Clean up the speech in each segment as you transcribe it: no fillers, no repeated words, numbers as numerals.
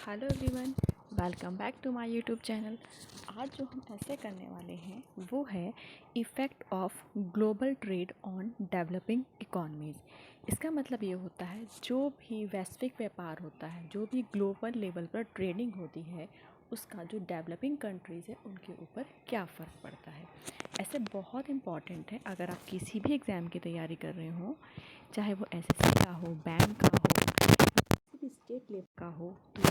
Hello everyone, welcome back to my YouTube channel. आज जो हम ऐसे करने वाले हैं वो है effect of global trade on developing economies. इसका मतलब ये होता है जो भी वैश्विक व्यापार होता है, जो भी ग्लोबल लेवल पर ट्रेडिंग होती है, उसका जो डेवलपिंग कंट्रीज़ है उनके ऊपर क्या फ़र्क पड़ता है। ऐसे बहुत इम्पॉर्टेंट है अगर आप किसी भी एग्ज़ाम की तैयारी कर रहे हो, चाहे वो एसएससी का हो, बैंक का हो, किसी भी स्टेट लेवल का हो, तो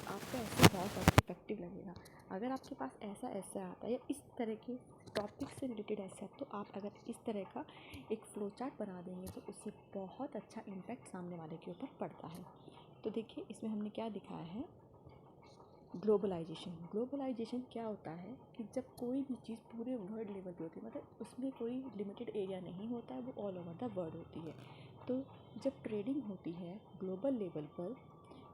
आपका ऐसे बहुत ज़्यादा इफेक्टिव लगेगा। अगर आपके पास ऐसा ऐसा आता है या इस तरह के टॉपिक से रिलेटेड ऐसा है, तो आप अगर इस तरह का एक फ्लो चार्ट बना देंगे तो उससे बहुत अच्छा इम्पैक्ट सामने वाले के ऊपर पड़ता है। तो देखिए इसमें हमने क्या दिखाया है, ग्लोबलाइजेशन। ग्लोबलाइजेशन क्या होता है कि जब कोई भी चीज़ पूरे वर्ल्ड लेवल पे होती है, मतलब उसमें कोई लिमिटेड एरिया नहीं होता है, वो ऑल ओवर द वर्ल्ड होती है। तो जब ट्रेडिंग होती है ग्लोबल लेवल पर,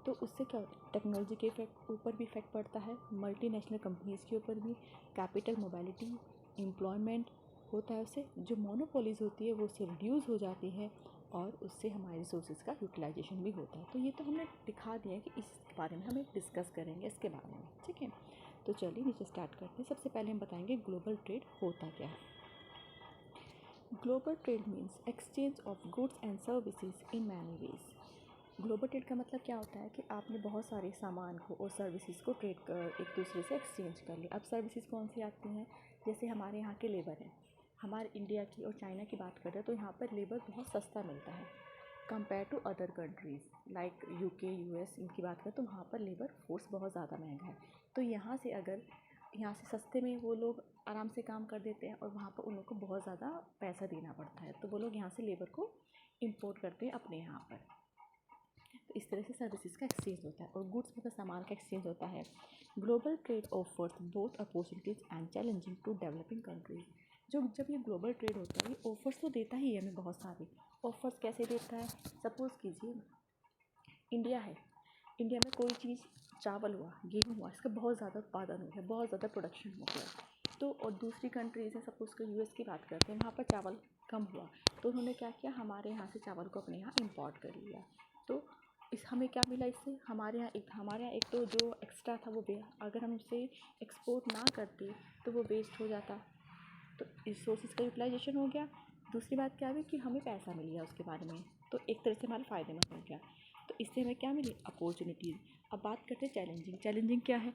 तो उससे क्या होता है, टेक्नोलॉजी के ऊपर भी इफेक्ट पड़ता है, मल्टीनेशनल कंपनीज़ के ऊपर भी, कैपिटल मोबिलिटी, एम्प्लॉयमेंट होता है। उससे जो मोनोपोलीज होती है वो उससे रिड्यूस हो जाती है और उससे हमारे रिसोर्सेज का यूटिलाइजेशन भी होता है। तो ये तो हमने दिखा दिया है कि इस बारे में हमें डिस्कस करेंगे इसके बारे में, ठीक है। तो चलिए नीचे स्टार्ट करते हैं। सबसे पहले हम बताएंगे ग्लोबल ट्रेड होता क्या है। Global trade means exchange of goods and services in many ways. Global trade का मतलब क्या होता है कि आपने बहुत सारे सामान को और सर्विसेज को ट्रेड कर एक दूसरे से एक्सचेंज कर लिया। अब सर्विसेज कौन सी आती हैं, जैसे हमारे यहाँ के लेबर हैं, हमारे इंडिया की और चाइना की बात करें तो यहाँ पर लेबर बहुत सस्ता मिलता है compare to other countries like UK, US. इनकी बात करें तो वहाँ पर लेबर फोर्स बहुत ज़्यादा महंगा है। तो यहाँ से अगर यहाँ से सस्ते में वो लोग आराम से काम कर देते हैं और वहाँ पर उन लोग को बहुत ज़्यादा पैसा देना पड़ता है, तो वो लोग यहाँ से लेबर को इम्पोर्ट करते हैं अपने यहाँ पर। तो इस तरह से सर्विसेज का एक्सचेंज होता है और गुड्स मतलब सामान का एक्सचेंज होता है। Global trade offers both opportunities and challenging to developing countries. जब ये ग्लोबल ट्रेड होता है, ये ऑफर्स तो देता ही है हमें बहुत सारे। ऑफर्स कैसे देता है, सपोज़ कीजिए इंडिया है, इंडिया में कोई चीज़, चावल हुआ, गेहूँ हुआ, इसका बहुत ज़्यादा उत्पादन हो गया, बहुत ज़्यादा प्रोडक्शन हो गया। तो और दूसरी कंट्रीज़ हैं, सपोज़ कि यूएस की बात करते हैं, वहाँ पर चावल कम हुआ, तो उन्होंने क्या किया, हमारे यहाँ से चावल को अपने यहाँ इम्पोर्ट कर लिया। तो इस हमें क्या मिला इससे, हमारे यहाँ एक तो जो एक्स्ट्रा था वो अगर हम उसे एक्सपोर्ट ना करते तो वो वेस्ट हो जाता, तो रिसोर्सेज का यूटिलाइजेशन हो गया। दूसरी बात क्या है कि हमें पैसा मिल गया उसके बारे में, तो एक तरह से हमारे फ़ायदेमंद हो गया। तो इससे हमें क्या मिली, अपॉर्चुनिटीज़। अब बात करते हैं चैलेंजिंग। चैलेंजिंग क्या है,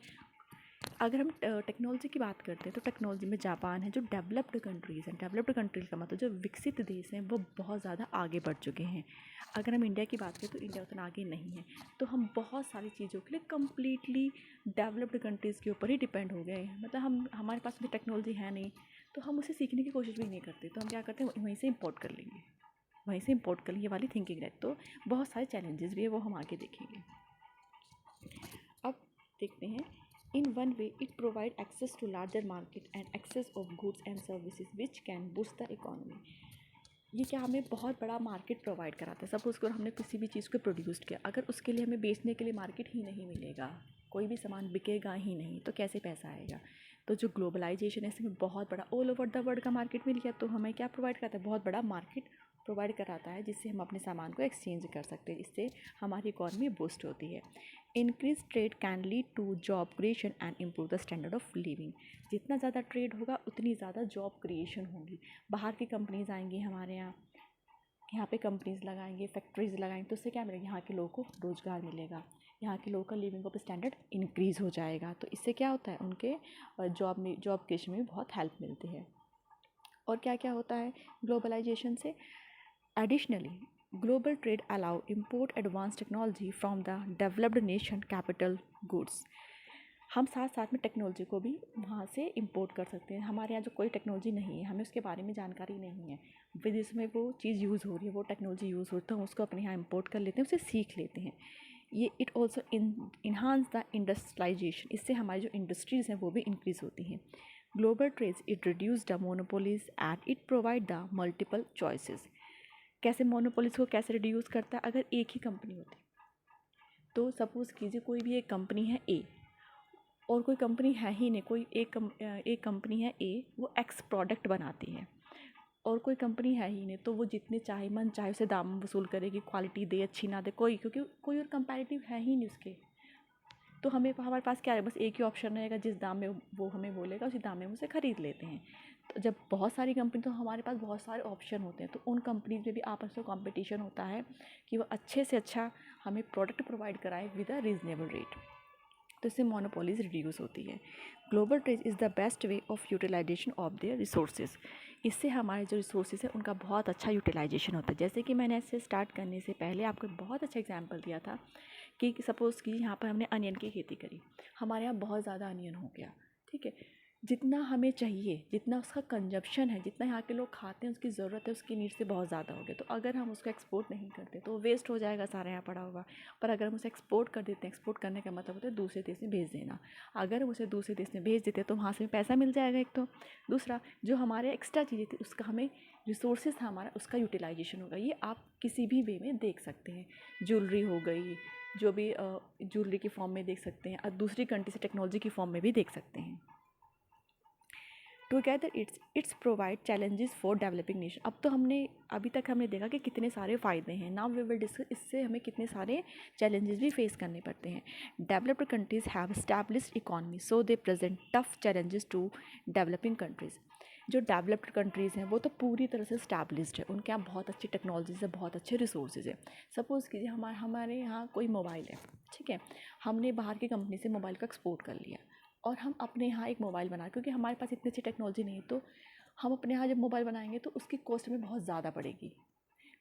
अगर हम टेक्नोलॉजी की बात करते हैं तो टेक्नोलॉजी में जापान है, जो डेवलप्ड कंट्रीज़ हैं, डेवलप्ड कंट्रीज़ का मतलब जो विकसित देश हैं, वो बहुत ज़्यादा आगे बढ़ चुके हैं। अगर हम इंडिया की बात करें तो इंडिया उतना आगे नहीं है। तो हम बहुत सारी चीज़ों के लिए कम्प्लीटली डेवलप्ड कंट्रीज़ के ऊपर ही डिपेंड हो गए हैं। मतलब हमारे पास भी टेक्नोलॉजी है नहीं, तो हम उसे सीखने की कोशिश भी नहीं करते, तो हम क्या करते हैं, वहीं से इम्पोर्ट कर लेंगे, वहीं से इम्पोर्ट कर लेंगे वाली थिंकिंग है। तो बहुत सारे चैलेंजेस भी है, वो हम आगे देखेंगे। अब देखते हैं, in one way it provide access to larger market and access of goods and services which can boost the economy. ये क्या हमें बहुत बड़ा मार्केट प्रोवाइड कराता है। सपोज़ करो हमने किसी भी चीज़ को प्रोड्यूस किया, अगर उसके लिए हमें बेचने के लिए मार्केट ही नहीं मिलेगा, कोई भी सामान बिकेगा ही नहीं, तो कैसे पैसा आएगा। तो जो ग्लोबलाइजेशन है इसमें बहुत बड़ा ऑल ओवर द वर्ल्ड का मार्केट मिल गया, तो हमें क्या प्रोवाइड कराता है, बहुत बड़ा मार्केट प्रोवाइड कराता है, जिससे हम अपने सामान को एक्सचेंज कर सकते हैं। इससे हमारी इकॉनमी बूस्ट होती है। Increase trade can lead to job creation and improve the standard of living. जितना ज़्यादा ट्रेड होगा उतनी ज़्यादा जॉब क्रिएशन होगी। बाहर की कंपनीज़ आएंगी हमारे यहाँ पे कंपनीज़ लगाएंगे, फैक्ट्रीज़ लगाएंगे, तो उससे क्या मिलेगा, यहाँ के लोगों को रोज़गार मिलेगा, यहाँ के लोगों का लिविंग ऑफ स्टैंडर्ड इंक्रीज़ हो जाएगा। तो इससे क्या होता है, उनके जॉब क्रिएशन में बहुत हेल्प मिलती है। और क्या क्या होता है ग्लोबलाइजेशन से, additionally global trade allow import advance technology from the developed nation capital goods. हम साथ साथ में टेक्नोलॉजी को भी वहाँ से इंपोर्ट कर सकते हैं। हमारे यहाँ जो कोई टेक्नोलॉजी नहीं है, हमें उसके बारे में जानकारी नहीं है, विदेश में वो चीज़ यूज़ हो रही है, वो टेक्नोलॉजी यूज़ होती है, हम उसको अपने यहाँ इंपोर्ट कर लेते हैं, उसे सीख लेते हैं। ये it also enhance the industrialisation. इससे हमारी जो इंडस्ट्रीज़ हैं वो भी इंक्रीज़ होती हैं। Global trade it reduce the monopolies and it provide the multiple choices. कैसे मोनोपोलीज को कैसे रिड्यूस करता है, अगर एक ही कंपनी होती, तो सपोज़ कीजिए कोई भी एक कंपनी है ए और कोई कंपनी है ही नहीं, कोई एक कंपनी है ए, वो एक्स प्रोडक्ट बनाती है, और कोई कंपनी है ही नहीं, तो वो जितने चाहे मन चाहे उसे दाम वसूल करेगी, क्वालिटी दे अच्छी ना दे, क्योंकि कोई और कंपैरेटिव है ही नहीं उसके। तो हमारे पास क्या है, बस एक ही ऑप्शन रहेगा, जिस दाम में वो हमें बोलेगा उसी दाम में हम उसे ख़रीद लेते हैं। तो जब बहुत सारी कंपनी, तो हमारे पास बहुत सारे ऑप्शन होते हैं, तो उन कंपनीज में भी आपस में कंपटीशन होता है कि वो अच्छे से अच्छा हमें प्रोडक्ट प्रोवाइड कराएं विद अ रीज़नेबल रेट। तो इससे मोनोपोलीज रिड्यूस होती है। Global trade is the best way of utilisation of their resources. इससे हमारे जो रिसोर्सेज है उनका बहुत अच्छा यूटिलाइजेशन होता है। जैसे कि मैंने ऐसे स्टार्ट करने से पहले आपको बहुत अच्छा एग्जांपल दिया था कि सपोज़ कि यहाँ पर हमने अनियन की खेती करी, हमारे यहाँ बहुत ज़्यादा अनियन हो गया, ठीक है, जितना हमें चाहिए, जितना उसका कंजप्शन है, जितना यहाँ के लोग खाते हैं, उसकी ज़रूरत है, उसकी नीड से बहुत ज़्यादा हो गया। तो अगर हम उसको एक्सपोर्ट नहीं करते तो वेस्ट हो जाएगा सारा यहाँ पड़ा हुआ। पर अगर हम उसे एक्सपोर्ट कर देते हैं, एक्सपोर्ट करने का मतलब होता है दूसरे देश में भेज देना। अगर हम उसे दूसरे देश में भेज देते हैं तो वहाँ से पैसा मिल जाएगा एक, तो दूसरा जो हमारे एक्स्ट्रा चीज़ें थी उसका हमें रिसोर्सेज था हमारा, उसका यूटिलाइजेशन होगा। ये आप किसी भी वे में देख सकते हैं। ज्वेलरी हो गई, जो भी ज्वेलरी की फॉर्म में देख सकते हैं, और दूसरी कंट्री से टेक्नोलॉजी की फॉर्म में भी देख सकते हैं। Together it's provide challenges for developing nation. अब तो अभी तक हमने देखा कि कितने सारे फ़ायदे हैं। नाउ वी विल डिस्कस इससे हमें कितने सारे चैलेंजेस भी फेस करने पड़ते हैं। Developed countries have established economy, so they present tough challenges to developing countries. जो डेवलप्ड कंट्रीज़ हैं वो तो पूरी तरह से स्टैब्लिश्ड है, उनके यहाँ बहुत अच्छी टेक्नोलॉजीज़ है, बहुत अच्छे रिसोर्सेज है। सपोज़ कीजिए हमारे यहाँ कोई मोबाइल है, ठीक है, हमने बाहर की कंपनी से मोबाइल को एक्सपोर्ट कर लिया और हम अपने यहाँ एक मोबाइल बना, क्योंकि हमारे पास इतनी अच्छी टेक्नोलॉजी नहीं है, तो हम अपने यहाँ जब मोबाइल बनाएंगे तो उसकी कॉस्ट में बहुत ज़्यादा पड़ेगी।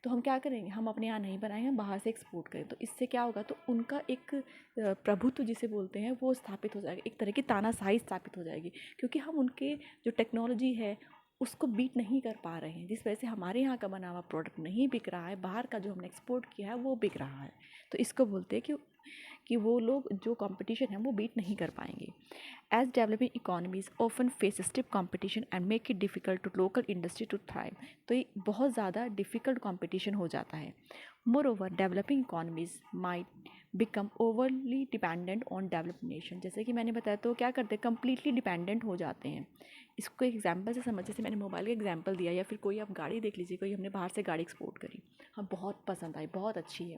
तो हम क्या करेंगे, हम अपने यहाँ नहीं बनाएंगे, हम बाहर से एक्सपोर्ट करें। तो इससे क्या होगा, तो उनका एक प्रभुत्व जिसे बोलते हैं वो स्थापित हो जाएगा, एक तरह की तानाशाही स्थापित हो जाएगी, क्योंकि हम उनके जो टेक्नोलॉजी है उसको बीट नहीं कर पा रहे हैं, जिस वजह से हमारे यहाँ का बना हुआ प्रोडक्ट नहीं बिक रहा है, बाहर का जो हमने एक्सपोर्ट किया है वो बिक रहा है। तो इसको बोलते हैं कि वो लोग जो कंपटीशन है वो बीट नहीं कर पाएंगे। As developing economies often face stiff competition and make it difficult to local industry to thrive. तो ये बहुत ज़्यादा डिफ़िकल्ट कंपटीशन हो जाता है। Moreover developing economies might become overly dependent on developed nation. जैसे कि मैंने बताया, तो क्या करते हैं, कम्प्लीटली डिपेंडेंट हो जाते हैं। इसको एक एग्जाम्पल से समझ, जैसे मैंने मोबाइल का एग्जाम्पल दिया, या फिर कोई आप गाड़ी देख लीजिए, कोई हमने बाहर से गाड़ी एक्सपोर्ट करी, हाँ बहुत पसंद आई, बहुत अच्छी है,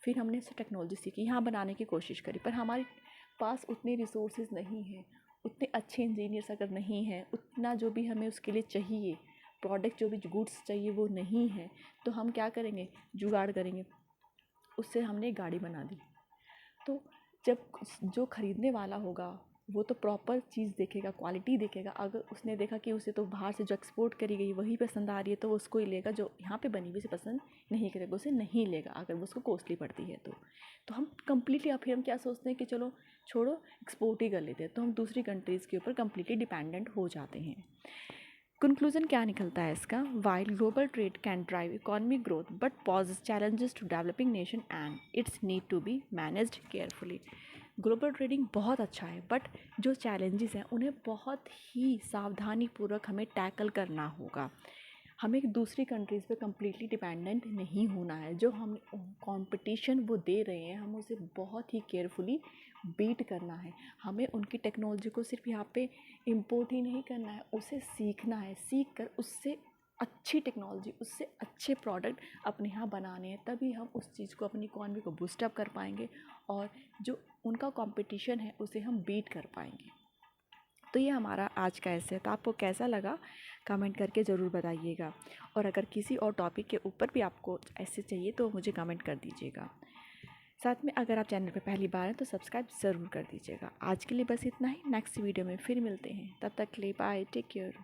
फिर हमने उससे टेक्नोलॉजी सीखी, यहाँ बनाने की कोशिश करी, पर हमारे पास उतने रिसोर्सेज नहीं हैं, उतने अच्छे इंजीनियर्स अगर नहीं हैं, उतना जो भी हमें उसके लिए चाहिए प्रोडक्ट, जो भी गुड्स चाहिए वो नहीं है, तो हम क्या करेंगे, जुगाड़ करेंगे, उससे हमने एक गाड़ी बना दी। तो जब जो ख़रीदने वाला होगा वो तो प्रॉपर चीज़ देखेगा, क्वालिटी देखेगा। अगर उसने देखा कि उसे तो बाहर से जो एक्सपोर्ट करी गई वही पसंद आ रही है, तो वो उसको ही लेगा, जो यहाँ पे बनी हुई से पसंद नहीं करेगा, उसे नहीं लेगा अगर वो उसको कॉस्टली पड़ती है तो हम कम्प्लीटली, अब फिर हम क्या सोचते हैं कि चलो छोड़ो, एक्सपोर्ट ही कर लेते हैं, तो हम दूसरी कंट्रीज़ के ऊपर कम्प्लीटली डिपेंडेंट हो जाते हैं। कंक्लूजन क्या निकलता है इसका, while global trade can drive economic growth but poses challenges to developing nation and it's need to be managed carefully. Global trading बहुत अच्छा है, बट जो चैलेंजेस हैं उन्हें बहुत ही सावधानीपूर्वक हमें टैकल करना होगा। हमें एक दूसरी कंट्रीज़ पे कम्प्लीटली डिपेंडेंट नहीं होना है। जो हम कंपटीशन वो दे रहे हैं, हम उसे बहुत ही केयरफुली बीट करना है। हमें उनकी टेक्नोलॉजी को सिर्फ यहाँ पे इंपोर्ट ही नहीं करना है, उसे सीखना है, सीख कर उससे अच्छी टेक्नोलॉजी, उससे अच्छे प्रोडक्ट अपने यहाँ बनाने हैं, तभी हम उस चीज़ को, अपनी इकॉनमी को बूस्टअप कर पाएंगे और जो उनका कंपटीशन है उसे हम बीट कर पाएंगे। तो ये हमारा आज का ऐसे था, आपको कैसा लगा कमेंट करके ज़रूर बताइएगा, और अगर किसी और टॉपिक के ऊपर भी आपको ऐसे चाहिए तो मुझे कमेंट कर दीजिएगा। साथ में अगर आप चैनल पर पहली बार हैं तो सब्सक्राइब ज़रूर कर दीजिएगा। आज के लिए बस इतना ही, नेक्स्ट वीडियो में फिर मिलते हैं, तब तक के लिए बाय, टेक केयर।